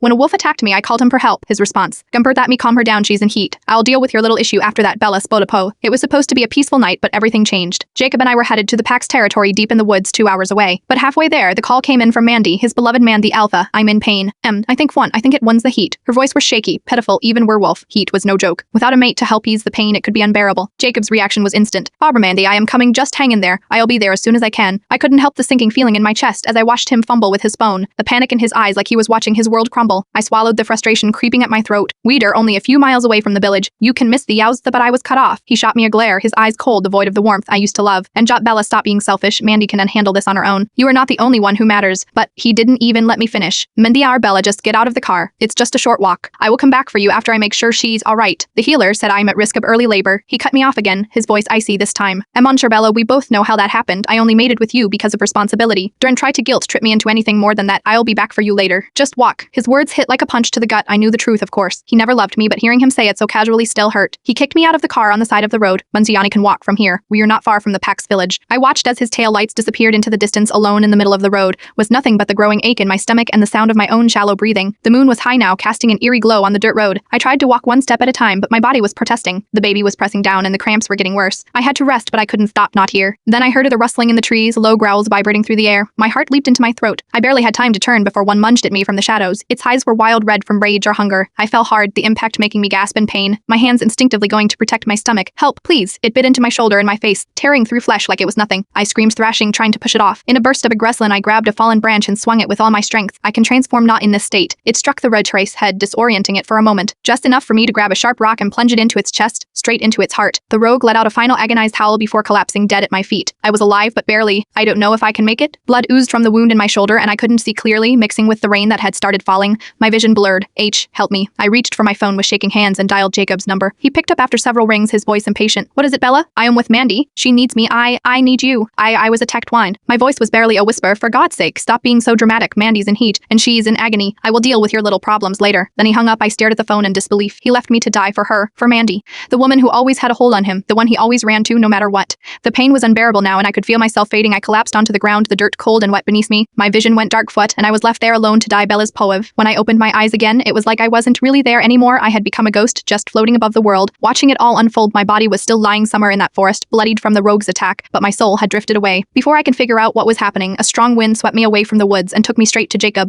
When a wolf attacked me, I called him for help. His response: Gumper, that me calm her down, she's in heat. I'll deal with your little issue after that, Bella Spodapo. It was supposed to be a peaceful night, but everything changed. Jacob and I were headed to the Pack's territory deep in the woods 2 hours away. But halfway there, the call came in from Mandy, his beloved man the Alpha. I'm in pain. I think it one's the heat. Her voice was shaky, pitiful, even werewolf. Heat was no joke. Without a mate to help ease the pain, it could be unbearable. Jacob's reaction was instant. Barbara Mandy, I am coming, just hang in there. I'll be there as soon as I can. I couldn't help the sinking feeling in my chest as I watched him fumble with his phone, the panic in his eyes like he was watching his world crumble. I swallowed the frustration creeping at my throat. Weeder, only a few miles away from the village. You can miss the yows, but I was cut off. He shot me a glare, his eyes cold, devoid of the warmth I used to love. And Bella, stop being selfish. Mandy can handle this on her own. You are not the only one who matters. But he didn't even let me finish. Mandy, Bella, just get out of the car. It's just a short walk. I will come back for you after I make sure she's all right. The healer said I'm at risk of early labor. He cut me off again, his voice icy this time. Monsieur Bella, we both know how that happened. I only mated with you because of responsibility. Don't try to guilt trip me into anything more than that. I'll be back for you later. Just walk. His words hit like a punch to the gut. I knew the truth, of course. He never loved me, but hearing him say it so casually still hurt. He kicked me out of the car on the side of the road. Munziani can walk from here. We are not far from the Pack's village. I watched as his tail lights disappeared into the distance alone in the middle of the road, was nothing but the growing ache in my stomach and the sound of my own shallow breathing. The moon was high now, casting an eerie glow on the dirt road. I tried to walk one step at a time, but my body was protesting. The baby was pressing down and the cramps were getting worse. I had to rest, but I couldn't stop not here. Then I heard the rustling in the trees, low growls vibrating through the air. My heart leaped into my throat. I barely had time to turn before one lunged at me from the shadows. Its eyes were wild red from rage or hunger. I fell hard, the impact making me gasp in pain, my hands instinctively going to protect my stomach. Help, please. It bit into my shoulder and my face, tearing through flesh like it was nothing. I screamed, thrashing, trying to push it off. In a burst of aggression, I grabbed a fallen branch and swung it with all my strength. I can transform not in this state. It struck the red trace head, disorienting it for a moment, just enough for me to grab a sharp rock and plunge it into its chest, straight into its heart. The rogue let out a final agonized howl before collapsing dead at my feet. I was alive, but barely. I don't know if I can make it. Blood oozed from the wound in my shoulder and I couldn't see clearly, mixing with the rain that had started falling. My vision blurred. Help me. I reached for my phone with shaking hands and dialed Jacob's number. He picked up after several rings, his voice impatient. What is it, Bella? I am with Mandy. She needs me. I need you. I was attacked. Wine. My voice was barely a whisper. For God's sake, stop being so dramatic. Mandy's in heat, and she's in agony. I will deal with your little problems later. Then he hung up. I stared at the phone in disbelief. He left me to die for her, for Mandy. The woman who always had a hold on him, the one he always ran to no matter what. The pain was unbearable now and I could feel myself fading. I collapsed onto the ground, the dirt cold and wet beneath me. My vision went dark foot and I was left there alone to die. Bella's Poev. When I opened my eyes again, it was like I wasn't really there anymore. I had become a ghost, just floating above the world. Watching it all unfold, my body was still lying somewhere in that forest, bloodied from the rogue's attack, but my soul had drifted away. Before I can figure out what was happening, a strong wind swept me away from the woods and took me straight to Jacob.